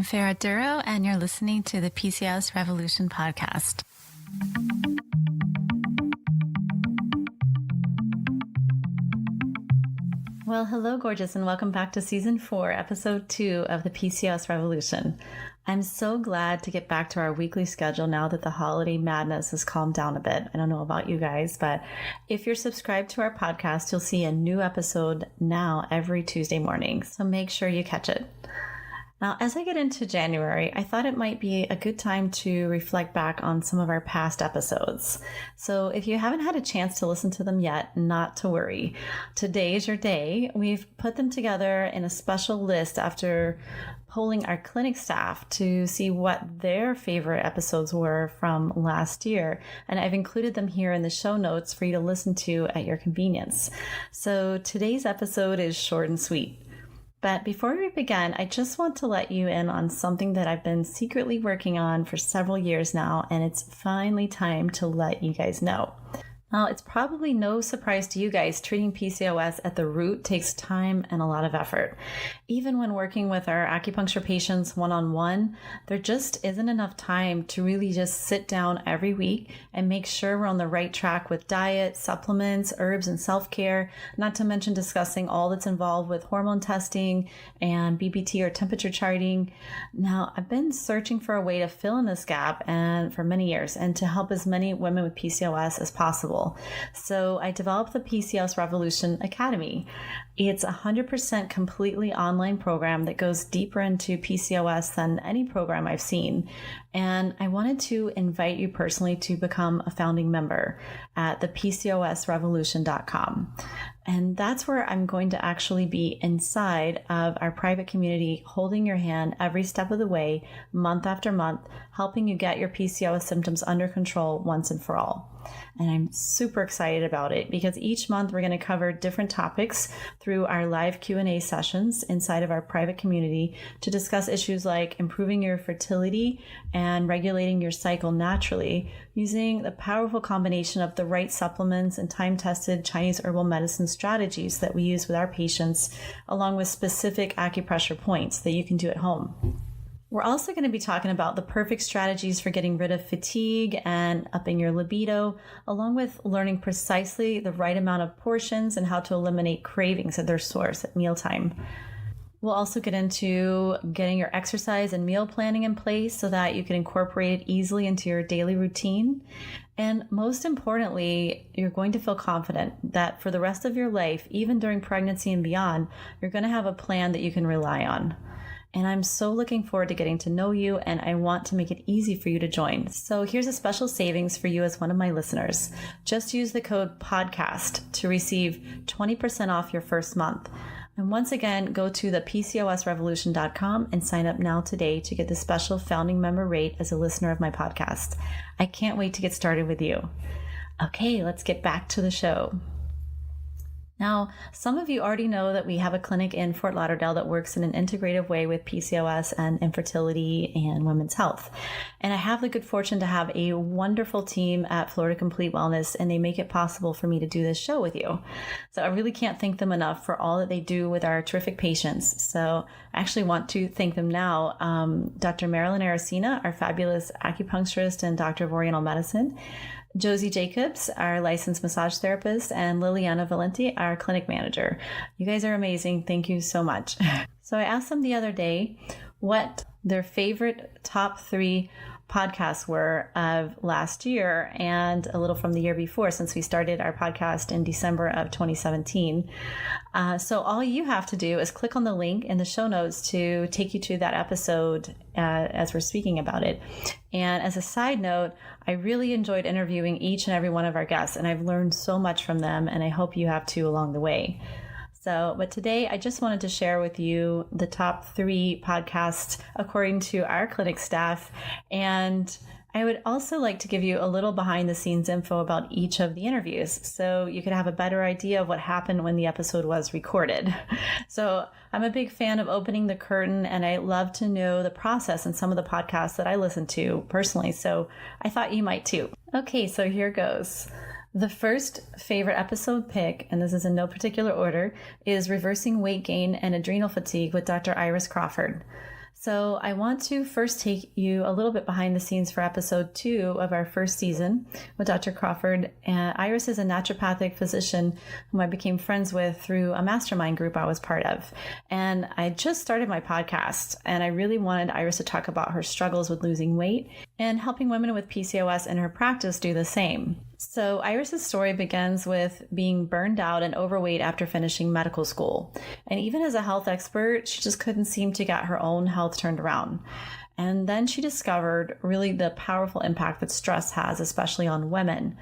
I'm Farah Duro, and you're listening to the PCOS Revolution podcast. Well, hello, gorgeous, and welcome back to Season 4, Episode 2 of the PCOS Revolution. I'm so glad to get back to our weekly schedule now that the holiday madness has calmed down a bit. I don't know about you guys, but if you're subscribed to our podcast, you'll see a new episode now every Tuesday morning, so make sure you catch it. Now, as I get into January, I thought it might be a good time to reflect back on some of our past episodes. So if you haven't had a chance to listen to them yet, not to worry. Today is your day. We've put them together in a special list after polling our clinic staff to see what their favorite episodes were from last year. And I've included them here in the show notes for you to listen to at your convenience. So today's episode is short and sweet. But before we begin, I just want to let you in on something that I've been secretly working on for several years now, and it's finally time to let you guys know. Now, it's probably no surprise to you guys, treating PCOS at the root takes time and a lot of effort. Even when working with our acupuncture patients one-on-one, there just isn't enough time to really just sit down every week and make sure we're on the right track with diet, supplements, herbs, and self-care, not to mention discussing all that's involved with hormone testing and BPT or temperature charting. Now, I've been searching for a way to fill in this gap and for many years and to help as many women with PCOS as possible. So I developed the PCOS Revolution Academy. It's a 100% completely online program that goes deeper into PCOS than any program I've seen. And I wanted to invite you personally to become a founding member at thepcosrevolution.com. And that's where I'm going to actually be inside of our private community, holding your hand every step of the way, month after month, helping you get your PCOS symptoms under control once and for all. And I'm super excited about it because each month we're going to cover different topics through our live Q&A sessions inside of our private community to discuss issues like improving your fertility and regulating your cycle naturally using the powerful combination of the right supplements and time-tested Chinese herbal medicine strategies that we use with our patients, along with specific acupressure points that you can do at home. We're also going to be talking about the perfect strategies for getting rid of fatigue and upping your libido, along with learning precisely the right amount of portions and how to eliminate cravings at their source at mealtime. We'll also get into getting your exercise and meal planning in place so that you can incorporate it easily into your daily routine. And most importantly, you're going to feel confident that for the rest of your life, even during pregnancy and beyond, you're going to have a plan that you can rely on. And I'm so looking forward to getting to know you, and I want to make it easy for you to join. So here's a special savings for you as one of my listeners. Just use the code PODCAST to receive 20% off your first month. And once again, go to thepcosrevolution.com and sign up now today to get the special founding member rate as a listener of my podcast. I can't wait to get started with you. Okay, let's get back to the show. Now, some of you already know that we have a clinic in Fort Lauderdale that works in an integrative way with PCOS and infertility and women's health. And I have the good fortune to have a wonderful team at Florida Complete Wellness, and they make it possible for me to do this show with you. So I really can't thank them enough for all that they do with our terrific patients. So I actually want to thank them now. Dr. Marilyn Aracena, our fabulous acupuncturist and doctor of Oriental medicine, Josie Jacobs, our licensed massage therapist, and Liliana Valenti, our clinic manager. You guys are amazing. Thank you so much. So I asked them the other day what their favorite top 3 podcasts were of last year and a little from the year before, since we started our podcast in December of 2017. So all you have to do is click on the link in the show notes to take you to that episode as we're speaking about it. And as a side note, I really enjoyed interviewing each and every one of our guests, and I've learned so much from them, and I hope you have too along the way. But today I just wanted to share with you the top 3 podcasts according to our clinic staff. And I would also like to give you a little behind the scenes info about each of the interviews so you could have a better idea of what happened when the episode was recorded. So I'm a big fan of opening the curtain, and I love to know the process in some of the podcasts that I listen to personally. So I thought you might too. Okay, so here goes. The first favorite episode pick, and this is in no particular order, is Reversing Weight Gain and Adrenal Fatigue with Dr. Iris Crawford. So I want to first take you a little bit behind the scenes for episode 2 of our first season with Dr. Crawford. Iris is a naturopathic physician whom I became friends with through a mastermind group I was part of. And I just started my podcast, and I really wanted Iris to talk about her struggles with losing weight and helping women with PCOS in her practice do the same. So Iris's story begins with being burned out and overweight after finishing medical school. And even as a health expert, she just couldn't seem to get her own health turned around. And then she discovered really the powerful impact that stress has, especially on women.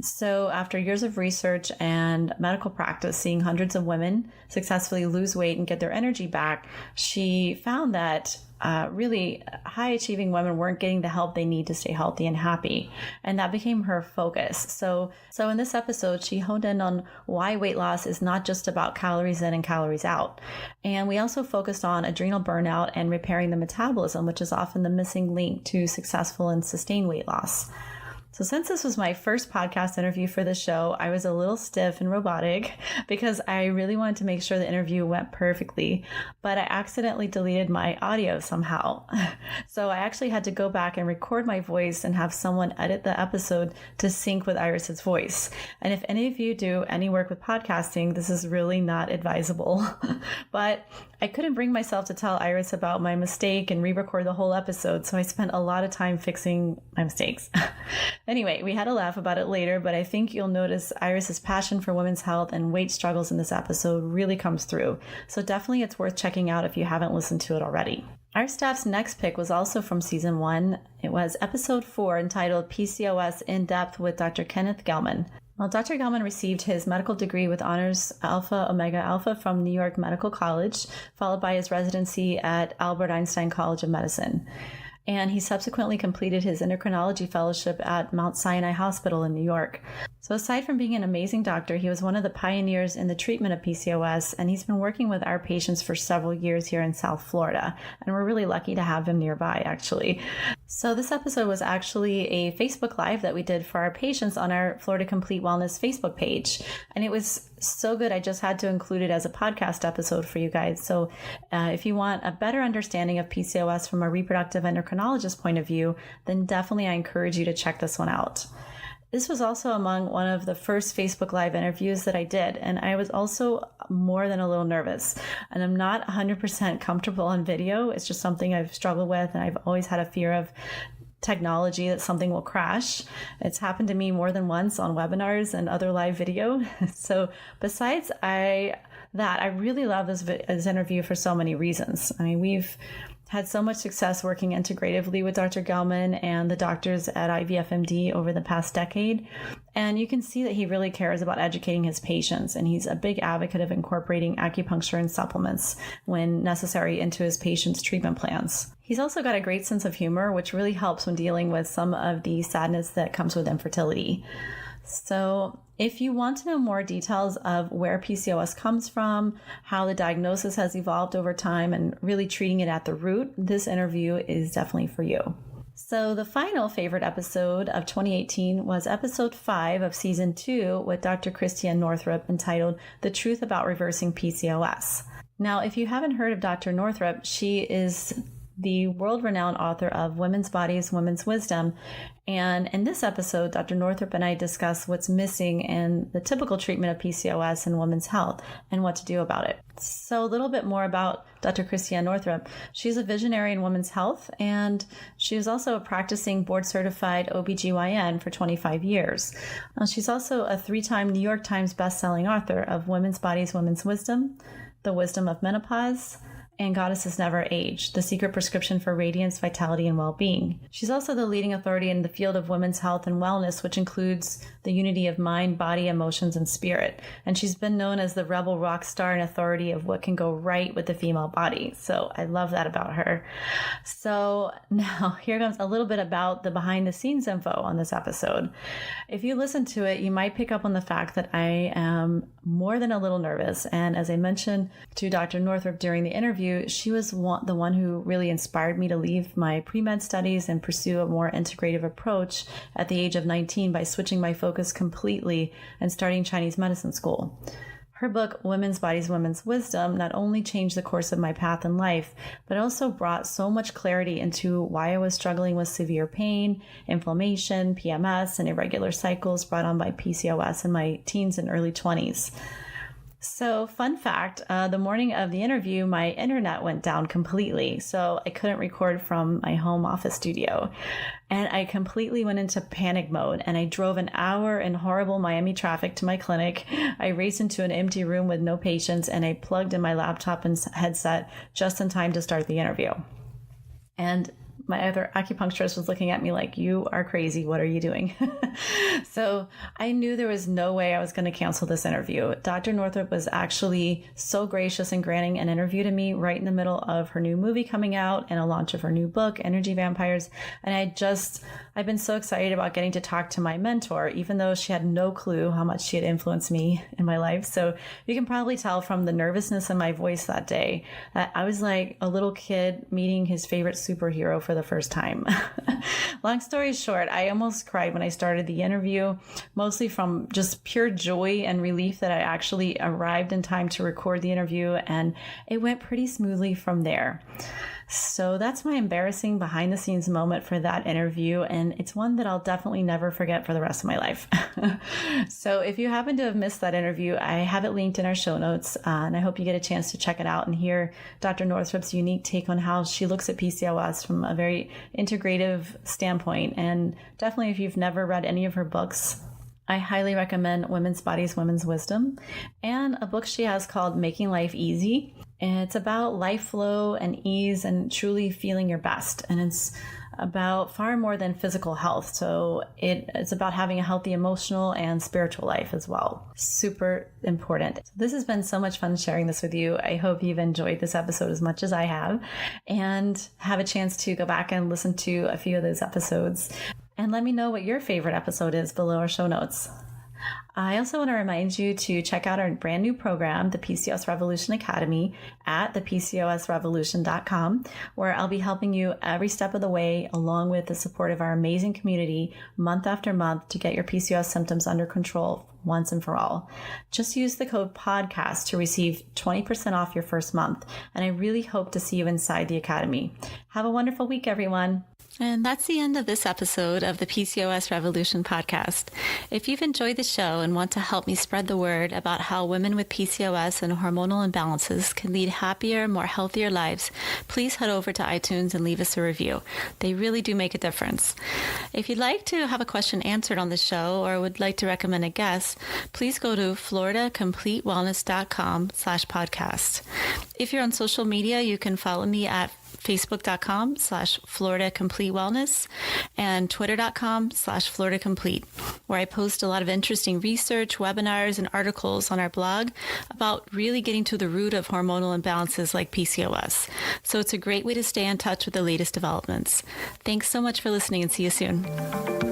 So after years of research and medical practice, seeing hundreds of women successfully lose weight and get their energy back, she found that really high-achieving women weren't getting the help they need to stay healthy and happy. And that became her focus. So in this episode, she honed in on why weight loss is not just about calories in and calories out. And we also focused on adrenal burnout and repairing the metabolism, which is often the missing link to successful and sustained weight loss. So since this was my first podcast interview for the show, I was a little stiff and robotic because I really wanted to make sure the interview went perfectly, but I accidentally deleted my audio somehow. So I actually had to go back and record my voice and have someone edit the episode to sync with Iris's voice. And if any of you do any work with podcasting, this is really not advisable. But I couldn't bring myself to tell Iris about my mistake and re-record the whole episode, so I spent a lot of time fixing my mistakes. Anyway, we had a laugh about it later, but I think you'll notice Iris's passion for women's health and weight struggles in this episode really comes through. So definitely it's worth checking out if you haven't listened to it already. Our staff's next pick was also from season 1. It was episode 4 entitled PCOS in Depth with Dr. Kenneth Gelman. Well, Dr. Gelman received his medical degree with honors Alpha Omega Alpha from New York Medical College, followed by his residency at Albert Einstein College of Medicine. And he subsequently completed his endocrinology fellowship at Mount Sinai Hospital in New York. So aside from being an amazing doctor, he was one of the pioneers in the treatment of PCOS, and he's been working with our patients for several years here in South Florida. And we're really lucky to have him nearby, actually. So this episode was actually a Facebook Live that we did for our patients on our Florida Complete Wellness Facebook page. And it was so good, I just had to include it as a podcast episode for you guys. So if you want a better understanding of PCOS from a reproductive endocrinologist point of view, then definitely I encourage you to check this one out. This was also among one of the first Facebook Live interviews that I did, and I was also more than a little nervous. And I'm not 100% comfortable on video. It's just something I've struggled with, and I've always had a fear of technology that something will crash. It's happened to me more than once on webinars and other live video. So besides I really love this interview for so many reasons. I mean, we've had so much success working integratively with Dr. Gelman and the doctors at IVFMD over the past decade. And you can see that he really cares about educating his patients, and he's a big advocate of incorporating acupuncture and supplements when necessary into his patients' treatment plans. He's also got a great sense of humor, which really helps when dealing with some of the sadness that comes with infertility. So if you want to know more details of where PCOS comes from, how the diagnosis has evolved over time, and really treating it at the root, this interview is definitely for you. So the final favorite episode of 2018 was episode 5 of season 2 with Dr. Christiane Northrup, entitled The Truth About Reversing PCOS. Now, if you haven't heard of Dr. Northrup, she is the world-renowned author of Women's Bodies, Women's Wisdom. And in this episode, Dr. Northrup and I discuss what's missing in the typical treatment of PCOS in women's health and what to do about it. So a little bit more about Dr. Christiane Northrup. She's a visionary in women's health, and she was also a practicing board-certified OBGYN for 25 years. She's also a 3-time New York Times bestselling author of Women's Bodies, Women's Wisdom, The Wisdom of Menopause, and Goddesses Never Age, The Secret Prescription for Radiance, Vitality, and Well-Being. She's also the leading authority in the field of women's health and wellness, which includes the unity of mind, body, emotions, and spirit. And she's been known as the rebel rock star and authority of what can go right with the female body. So I love that about her. So now here comes a little bit about the behind the scenes info on this episode. If you listen to it, you might pick up on the fact that I am more than a little nervous. And as I mentioned to Dr. Northrup during the interview, she was the one who really inspired me to leave my pre-med studies and pursue a more integrative approach at the age of 19 by switching my focus completely and starting Chinese medicine school. Her book, Women's Bodies, Women's Wisdom, not only changed the course of my path in life, but also brought so much clarity into why I was struggling with severe pain, inflammation, PMS, and irregular cycles brought on by PCOS in my teens and early 20s. So, fun fact, the morning of the interview, my internet went down completely, so I couldn't record from my home office studio. And I completely went into panic mode, and I drove an hour in horrible Miami traffic to my clinic. I raced into an empty room with no patients, and I plugged in my laptop and headset just in time to start the interview. And my other acupuncturist was looking at me like, you are crazy. What are you doing? So I knew there was no way I was going to cancel this interview. Dr. Northrup was actually so gracious in granting an interview to me right in the middle of her new movie coming out and a launch of her new book, Energy Vampires. And I've been so excited about getting to talk to my mentor, even though she had no clue how much she had influenced me in my life. So you can probably tell from the nervousness in my voice that day that I was like a little kid meeting his favorite superhero for the first time. Long story short, I almost cried when I started the interview, mostly from just pure joy and relief that I actually arrived in time to record the interview, and it went pretty smoothly from there. So that's my embarrassing behind the scenes moment for that interview, and it's one that I'll definitely never forget for the rest of my life. So if you happen to have missed that interview, I have it linked in our show notes, and I hope you get a chance to check it out and hear Dr. Northrup's unique take on how she looks at PCOS from a very integrative standpoint. And definitely, if you've never read any of her books, I highly recommend Women's Bodies, Women's Wisdom, and a book she has called Making Life Easy. And it's about life flow and ease and truly feeling your best. And it's about far more than physical health. So it's about having a healthy emotional and spiritual life as well. Super important. So this has been so much fun sharing this with you. I hope you've enjoyed this episode as much as I have and have a chance to go back and listen to a few of those episodes. And let me know what your favorite episode is below our show notes. I also want to remind you to check out our brand new program, the PCOS Revolution Academy, at thepcosrevolution.com, where I'll be helping you every step of the way, along with the support of our amazing community, month after month, to get your PCOS symptoms under control once and for all. Just use the code PODCAST to receive 20% off your first month, and I really hope to see you inside the Academy. Have a wonderful week, everyone. And that's the end of this episode of the PCOS Revolution podcast. If you've enjoyed the show and want to help me spread the word about how women with PCOS and hormonal imbalances can lead happier, more healthier lives, please head over to iTunes and leave us a review. They really do make a difference. If you'd like to have a question answered on the show or would like to recommend a guest, please go to floridacompletewellness.com/podcast. If you're on social media, you can follow me at facebook.com/Florida Complete Wellness and twitter.com/Florida Complete, where I post a lot of interesting research, webinars, and articles on our blog about really getting to the root of hormonal imbalances like PCOS. So it's a great way to stay in touch with the latest developments. Thanks so much for listening, and see you soon.